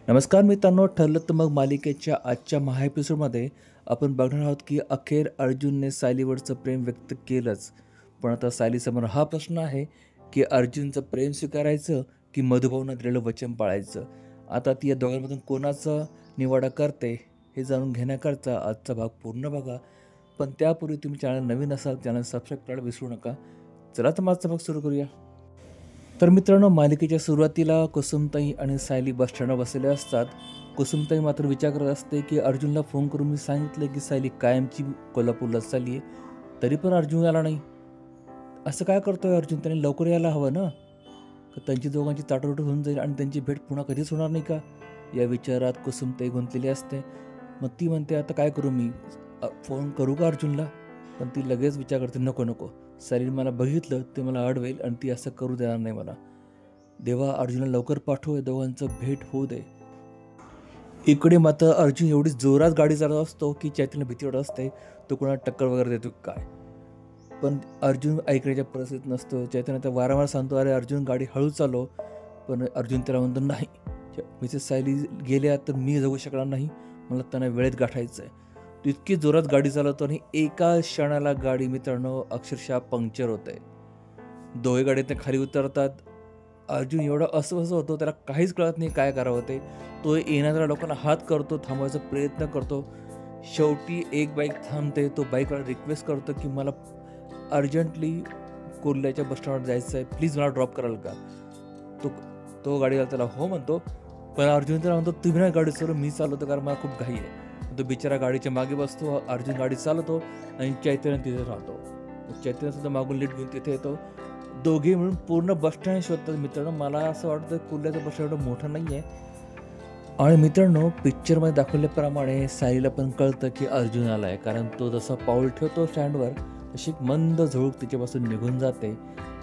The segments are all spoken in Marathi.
नमस्कार मित्रांनो, ठरलं तर मग मालिकेच्या आजच्या महा एपिसोडमध्ये आपण बघणार आहोत की अखेर अर्जुनने सायलीवरचं प्रेम व्यक्त केलंच. पण आता सायलीसमोर हा प्रश्न आहे की अर्जुनचं प्रेम स्वीकारायचं की मधुभाऊंना दिलेलं वचन पाळायचं. आता ती या दोघांमधून कोणाचा निवाडा करते हे जाणून घेण्याकरता आजचा भाग पूर्ण बघा. पण त्यापूर्वी तुम्ही चॅनल नवीन असाल चॅनल सबस्क्राईब करायला विसरू नका. चला तर आजचा भाग सुरू करूया. तर मित्रांनो, मालिकेच्या सुरुवातीला कुसुमताई आणि सायली बस स्टँडवर बसलेले असतात. कुसुमताई मात्र विचार करत असते की अर्जुनला फोन करून मी सांगितलं की सायली कायमची कोल्हापूरला चालली आहे, तरी पण अर्जुन आला नाही. असं काय करतोय अर्जुन? त्याने लवकर यायला हवं ना, का त्यांची दोघांची ताटाटूट होऊन जाईल आणि त्यांची भेट पुन्हा कधीच होणार नाही का? या विचारात कुसुमताई गुंतलेली असते. मग ती म्हणते आता काय करू मी, फोन करू का अर्जुनला? पण ती लगेच विचार करते नको नको, सायलीने मला बघितलं ते मला अडवेल आणि ती असं करू देणार नाही मला. देवा, अर्जुनला लवकर पाठव, दोघांचं भेट होऊ दे. इकडे मात्र अर्जुन एवढी जोरात गाडी चालवत असतो की चैतन्य भीती वाटत असते तो कोणाला टक्कर वगैरे देतो काय. पण अर्जुन ऐकण्याच्या परिस्थितीत नसतो. चैतन्य तर वारंवार सांगतो अरे अर्जुन गाडी हळू चालव, पण अर्जुन त्याला म्हणतो नाही, मिसेस सायली गेल्या तर मी जगू शकणार नाही, मला त्यांना वेळेत गाठायचं आहे. तो इतकी जोरात गाडी चालवतो आणि एका क्षणाला गाडी मित्रांनो अक्षरशः पंक्चर होते. दोघे गाडीतनं खाली उतरतात. अर्जुन एवढा अस्वस्थ होतो, त्याला काहीच कळत नाही काय करावं ते. तो येणाऱ्या लोकांना हात करतो, थांबवायचा प्रयत्न करतो. शेवटी एक बाईक थांबते. तो बाईकवाला रिक्वेस्ट करतो की मला अर्जंटली कुर्ल्याच्या बसस्टँडवर जायचं आहे, प्लीज मला ड्रॉप कराल का? तो गाडीवाला त्याला हो म्हणतो. पण अर्जुन त्याला म्हणतो तुम्ही ना गाडी चालू, मी चालवतो कारण मला खूप घाई आहे. तो बिचारा गाडीच्या मागे बसतो. अर्जुन गाडी चालवतो आणि चैतन्य तिथे राहतो. चैतन्य सुद्धा मागून लीट घेऊन तिथे येतो. दोघे मिळून पूर्ण बस स्टँड शोधतात. मित्रांनो, मला असं वाटतं कुर्ल्याचं बस स्टँड एवढं मोठं नाही आहे. आणि मित्रांनो, पिक्चरमध्ये दाखवल्याप्रमाणे सायलीला पण कळतं की अर्जुन आला आहे, कारण तो जसा पाऊल ठेवतो स्टँडवर तशी मंद झुळूक तिच्यापासून निघून जाते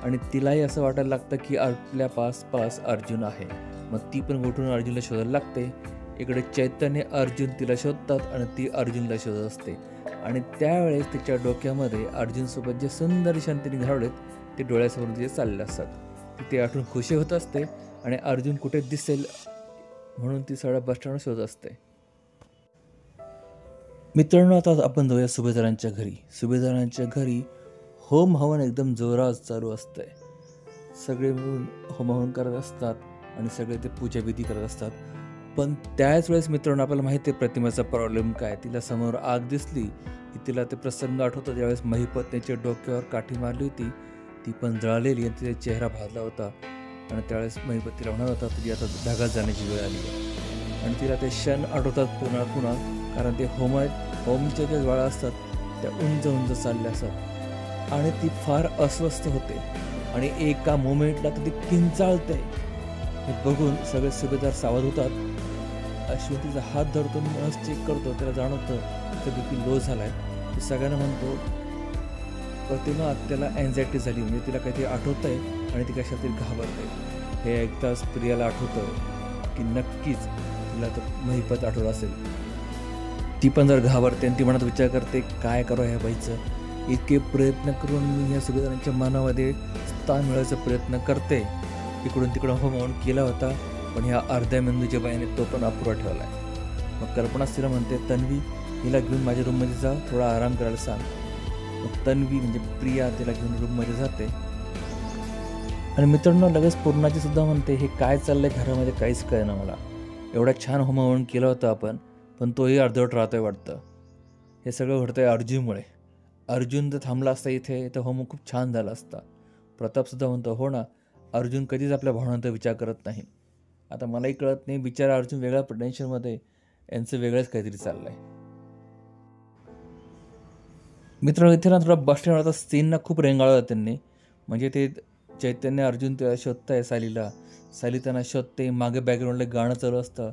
आणि तिलाही असं वाटायला लागतं की आपल्या पास अर्जुन आहे. मग ती पण उठून अर्जुनला शोधायला लागते. इकडे चैतन्य अर्जुन तिला शोधतात आणि ती अर्जुनला शोधत असते. आणि त्यावेळेस तिच्या डोक्यामध्ये अर्जुनसोबत जे सुंदर शांतीने घडवलेत ते डोळ्यासमोर तिचे चालले असतात. ती ते आठवून खुशी होत असते आणि अर्जुन कुठे दिसेल म्हणून ती सगळ्या बस स्टँडवर शोधत असते. मित्रांनो, आता आपण जाऊया सुभेदारांच्या घरी. सुभेदारांच्या घरी होम हवन एकदम जोरात चालू असतंय. सगळे मिळून होम हवन करत असतात आणि सगळे ते पूजाविधी करत असतात. पण त्याच वेळेस मित्रांनो, आपल्याला माहिती आहे प्रतिमाचा प्रॉब्लेम काय. तिला समोर आग दिसली की तिला ते प्रसंग आठवतो ज्यावेळेस महिपत्नीच्या डोक्यावर काठी मारली होती, ती पण जळालेली आणि तिचा चेहरा भाजला होता. आणि त्यावेळेस महिपतीला म्हणत होता तुझी आता ढगात जाण्याची वेळ आली आहे. आणि तिला ते क्षण आठवतात पुन्हा, कारण ते होमच्या ज्या ज्वाळा असतात त्या उंच उंच चालल्या असतात आणि ती फार अस्वस्थ होते आणि एका मोमेंटला तर ती किंचाळते. हे बघून सगळे सुभेदार सावध होतात. अश्विन तिचा हात धरतो, नस चेक करतो. त्याला जाणवतं तिचा बीपी लो झालाय. ती सगळ्यांना म्हणतो प्रतिमा त्याला अँझायटी झाली, म्हणजे तिला काहीतरी आठवत आहे आणि ती कशा तरी घाबरते. हे ऐकताच प्रियाला आठवतं की नक्कीच तिला तर महिपत आठवत असेल. ती पण जर घाबरते आणि ती मनात विचार करते काय करू ह्या बाईचं, इतके प्रयत्न करून मी ह्या सुभेदारांच्या मनामध्ये स्थान मिळवायचा प्रयत्न करते. इकडून तिकडून होम केला होता, पण ह्या अर्ध्या मेंदूच्या बाईने तो पण अपुरा ठेवला आहे. मग कल्पना तिला म्हणते तन्वी हिला घेऊन माझ्या रूममध्ये जा, थोडा आराम करायला सांग. मग तन्वी म्हणजे प्रिया तिला घेऊन रूममध्ये जाते. आणि मित्रांनो, लगेच पूर्णाची सुद्धा म्हणते हे काय चाललंय घरामध्ये, काहीच कळेना मला. एवढा छान होमहवन केलं होतं आपण, पण तोही अर्धवट राहतोय वाटतं. हे सगळं घडतंय अर्जुनमुळे. अर्जुन जर थांबला असता इथे तर होम खूप छान झाला असता. प्रतापसुद्धा म्हणतो हो ना, अर्जुन कधीच आपल्या भावनांचा विचार करत नाही. आता मलाही कळत नाही, बिचारा अर्जुन वेगळ्या टेन्शनमध्ये, यांचं वेगळंच काहीतरी चाललंय. मित्रांनो, इथे ना थोडा बस स्टँडवरचा सीन ना खूप रेंगाळला त्यांनी. म्हणजे ते चैतन्य अर्जुन त्याला शोधताय सायलीला, सायली त्यांना शोधते, मागे बॅकग्राऊंडला गाणं चालू असतं.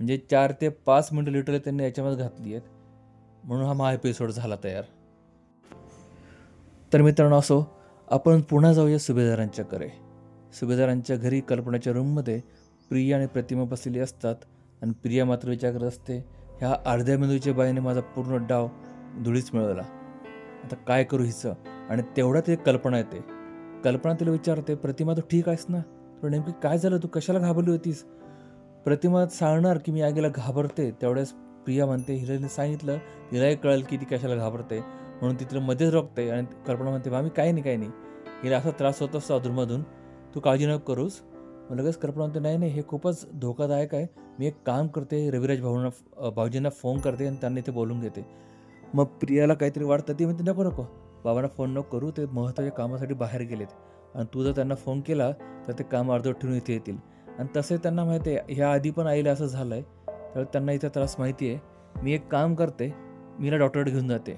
म्हणजे 4 ते 5 मिनटं लिटरली त्यांनी याच्यामध्ये घातली आहेत. म्हणून हा महा एपिसोड झाला तयार. तर मित्रांनो, असो आपण पुन्हा जाऊया सुभेदारांच्याकडे. सुभेदारांच्या घरी कल्पनाच्या रूममध्ये प्रिया आणि प्रतिमा बसलेली असतात आणि प्रिया मात्र विचार करत असते ह्या अर्ध्या मेंदूच्या बाईने माझा पूर्ण डाव धुळीच मिळवला, आता काय करू हिचं. आणि तेवढ्यात एक कल्पना येते. कल्पना तिला विचारते प्रतिमा तू ठीक आहेस ना, तुला नेमकी काय झालं, तू कशाला घाबरली होतीस? प्रतिमा सांगणार की मी आगीला घाबरते, तेवढ्याच प्रिया म्हणते हिलाने सांगितलं, हिलाही कळेल की ती कशाला घाबरते, म्हणून ती तिला मध्येच रोखते आणि कल्पना म्हणते मामी काही नाही काही नाही, हिला असा त्रास होत असतो अधूनमधून, तू काळजी नको करूस. मग लगेच कल्पना म्हणते नाही नाही हे खूपच धोकादायक आहे, मी एक काम करते रविराज भाऊजींना फोन करते आणि त्यांना इथे बोलून घेते. मग प्रियाला काहीतरी वाटतं, ती म्हणते नको नको बाबांना फोन नको करू, ते महत्त्वाच्या कामासाठी बाहेर गेलेत आणि तू जर त्यांना फोन केला तर ते काम अर्धवट ठेवून इथे येतील. आणि तसे त्यांना माहिती आहे ह्या आधी पण आईला असं झालं आहे, तर त्यांना इथं त्रास माहिती आहे. मी एक काम करते, मी हिला डॉक्टरकडे घेऊन जाते.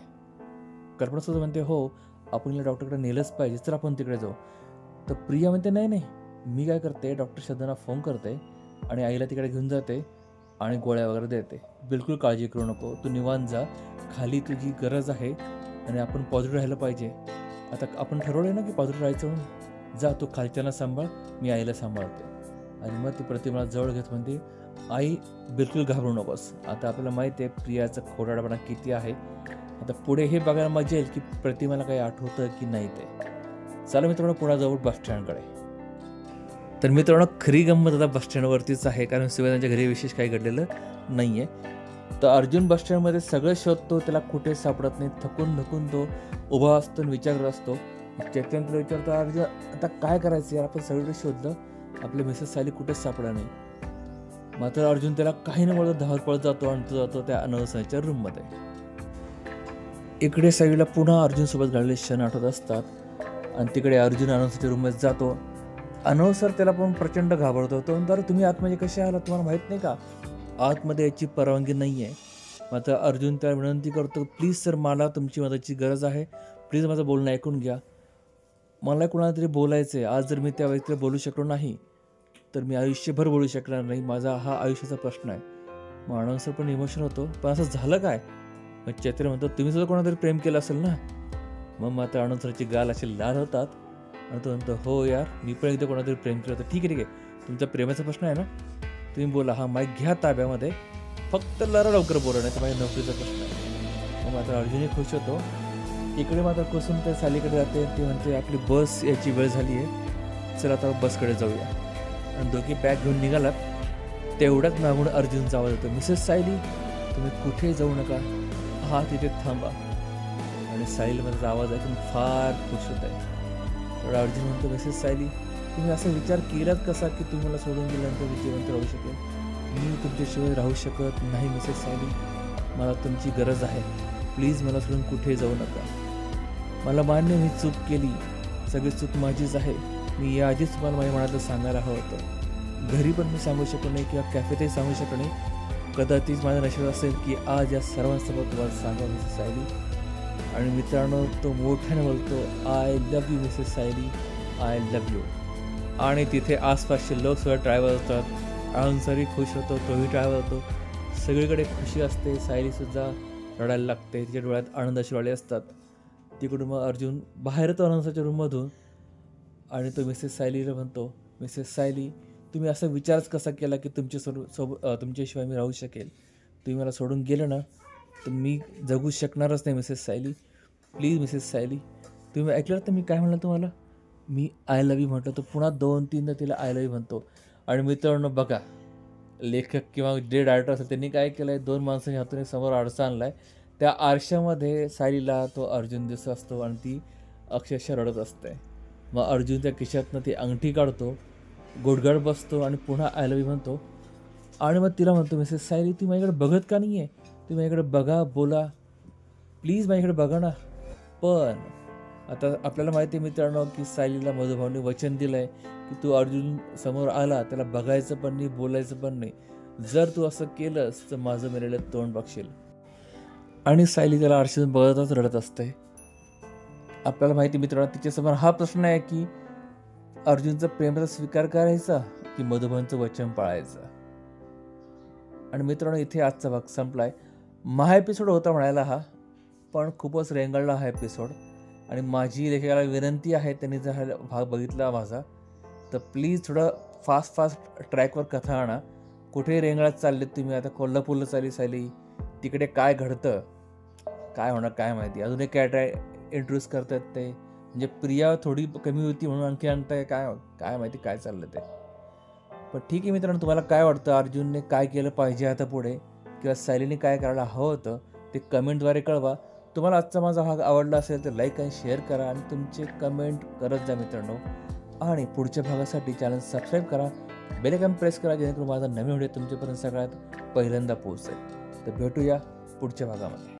कल्पनासुद्धा म्हणते हो आपण हिला डॉक्टरकडे नेलंच पाहिजे, तर आपण तिकडे जाऊ. तर प्रिया म्हणते नाही नाही मी काय करते डॉक्टर श्रद्धांना फोन करते आणि आईला तिकडे घेऊन जाते आणि गोळ्या वगैरे देते. बिलकुल काळजी करू नको, तू निवांत जा, खाली तुझी गरज आहे आणि आपण पॉझिटिव्ह राहायला पाहिजे. आता आपण ठरवलं आहे ना की पॉझिटिव्ह राहायचं म्हणून, जा तू खालच्यांना सांभाळ, मी आईला सांभाळते. आणि मग ती प्रतिमा जवळ घेत म्हणते आई बिलकुल घाबरू नकोस. आता आपल्याला माहिती आहे प्रियाचा खोटारडेपणा किती आहे. आता पुढे हे बघायला मजा येईल की प्रतिमाला काही आठवतं की नाही ते. चला मित्रांनो पुन्हा जाऊ बस स्टँडकडे. तर मित्रांनो खरी गंमत आता बस स्टँडवरतीच आहे, कारण शिवाय त्यांच्या घरी विशेष काही घडलेलं नाही आहे. तर अर्जुन बस स्टँडमध्ये सगळं शोधतो, त्याला कुठे सापडत नाही. थकून थकून तो उभा असतो आणि विचार करत असतो. चैतन्य तुला विचारतो अर्जुन आता काय करायचं यार, आपण सगळीकडे शोधलं, आपल्या मिसेस सायली कुठेच सापडा नाही. मात्र अर्जुन त्याला काही न बोलत धावत पळत जातो आणि तो जातो त्या अनवसाच्या रूममध्ये. इकडे साईडला पुन्हा अर्जुन सोबत घडलेले क्षण आठवत असतात आणि तिकडे अर्जुन अनवसाच्या रूममध्ये जातो. अनवसर त्याला पण प्रचंड घाबरतो. तो म्हणतो अरे तुम्ही आतमध्ये कसे आला, तुम्हाला माहीत नाही का आतमध्ये याची परवानगी नाही आहे. मात्र अर्जुन त्याला विनंती करतो प्लीज सर मला तुमची मदतीची गरज आहे, प्लीज माझं बोलणं ऐकून घ्या, मला कोणाला तरी बोलायचं आहे. आज जर मी त्या व्यक्तीला बोलू शकलो नाही तर मी आयुष्यभर बोलू शकणार नाही, माझा हा आयुष्याचा प्रश्न आहे. मग अनवसर पण इमोशनल होतो, पण असं झालं काय. मग चैत्र म्हणतो तुम्ही सुद्धा कोणातरी प्रेम केलं असेल ना. मग मात्र अनवसरची गाल अशी लाल होतात आणि तो म्हणतो हो यार मी पण एकदा कोणातरी प्रेम केलं होतं. ठीक आहे ठीक आहे तुमचा प्रेमाचा प्रश्न आहे ना, तुम्ही बोला, हा माईक घ्या ताब्यामध्ये, फक्त लवकर बोला नाही तर माझ्या नोकरीचा प्रश्न आहे. मग मात्र अर्जुनही खुश होतो. इकडे मात्र कुसुम त्या सालीकडे जाते, ती म्हणते आपली बस याची वेळ झाली आहे, चला आता बसकडे जाऊया. आणि दोघी बॅग घेऊन निघालात. तेवढ्याच मागून अर्जुनचा आवाज होतो मिसेस सायली तुम्ही कुठे जाऊ नका, हा तिथे थांबा. आणि सायलीमध्ये आवाज ऐकून फार खुश होत आहे. तर अर्जुन म्हणतो मिसेस सायली तुम्ही असा विचार केलात कसा की तुम्ही मला सोडून गेल्यानंतर मी जिवंत राहू शकेल. मी तुमच्याशिवाय राहू शकत नाही मिसेस सायली, मला तुमची गरज आहे, प्लीज मला सोडून कुठे जाऊ नका. मला मान्य मी चूक केली, सगळी चूक माझीच आहे, मी याआधीच तुम्हाला माझ्या मनातलं सांगायला हवं होतं. घरी पण मी सांगू शकलो नाही किंवा कॅफेतही सांगू शकलो नाही. कदाचित माझ्या नशीब असेल की आज या सर्वांसोबत तुम्हाला सांगा मिसेस सायली. आणि मित्रांनो तो मोठ्याने बोलतो I love you Mrs Sayali, I love you. आणि तिथे आसपासचे लोक सुद्धा ट्रॅव्हल होतात. अनवसरही खुश होतो, तोही ट्रॅव्हल होतो. सगळीकडे खुशी असते. सायलीसुद्धा रडायला लागते, तिच्या डोळ्यात आनंदाचे डोळे असतात. तिकडून मग अर्जुन बाहेर येतो अनवसरच्या रूममधून आणि तो मिसेस सायलीला म्हणतो मिसेस सायली तुम्ही असा विचारच कसा केला की तुमच्याशिवाय मी राहू शकेल. तुम्ही मला सोडून गेलं ना तर मी जगू शकणारच नाही Mrs Sayali, please Mrs Sayali. तुम्ही ऐकलं तर मी काय म्हणलं तुम्हाला, मी आय लव्ह यू म्हटलं तर पुन्हा 2-3दा तिला आय लव्ह यू म्हणतो. आणि मित्रांनो बघा लेखक किंवा जे डायरेक्टर असेल त्यांनी काय केलं आहे, 2 माणसांनी हातून समोर आरसा आणला आहे. त्या आरशामध्ये सायलीला तो अर्जुन दिसत असतो आणि ती अक्षरशः रडत असते. मग अर्जुन त्या खिशातनं ती अंगठी काढतो, गुडगड बसतो आणि पुन्हा आय लव्ह यू म्हणतो. आणि मग तिला म्हणतो मिसेस सायली ती माझ्याकडे बघत का नाही आहे, तुम्ही माझ्याकडे बघा, बोला, प्लीज माझ्याकडे बघा ना. पण आता आपल्याला माहिती आहे मित्रांनो की सायलीला मधुभाऊने वचन दिलं आहे की तू अर्जुन समोर आला त्याला बघायचं पण नाही, बोलायचं पण नाही, जर तू असं केलंस तर माझं मेलेलं तोंड बघशील. आणि सायली त्याला आरशातून बघतच रडत असते. आपल्याला माहिती मित्रांनो तिच्यासमोर हा प्रश्न आहे की अर्जुनचा प्रेमाचा स्वीकार करायचा की मधुभाऊंचं वचन पाळायचं. आणि मित्रांनो इथे आजचा भाग संपलाय. महा एपिसोड होता म्हणायला हा, पण खूपच रेंगाळला हा एपिसोड. आणि माझी लेखकाला विनंती आहे त्यांनी जर हा भाग बघितला माझा तर प्लीज थोडं फास्ट ट्रॅकवर कथा आणा. कुठे रेंगाळत चाललेत तुम्ही, आता कोल्हापूरला चालली सायली, तिकडे काय घडतं, काय होणार काय माहिती, अजून एक काय इंट्रोड्यूस करतात ते, म्हणजे प्रिया थोडी कमी होती म्हणून आणखी आणताय काय काय माहिती काय चाललं ते. पण ठीक आहे मित्रांनो, तुम्हाला काय वाटतं अर्जुनने काय केलं पाहिजे आता पुढे किंवा सायलीने काय करायला हवं होतं ते कमेंटद्वारे कळवा. तुम्हाला आजचा माझा भाग आवडला असेल तर लाईक आणि शेअर करा आणि तुमचे कमेंट करत जा मित्रांनो. आणि पुढच्या भागासाठी चॅनल सबस्क्राईब करा, बेल आयकॉन प्रेस करा जेणेकरून माझा नवीन व्हिडिओ तुमच्यापर्यंत सगळ्यात पहिल्यांदा पोहोचेल. तर भेटूया पुढच्या भागामध्ये.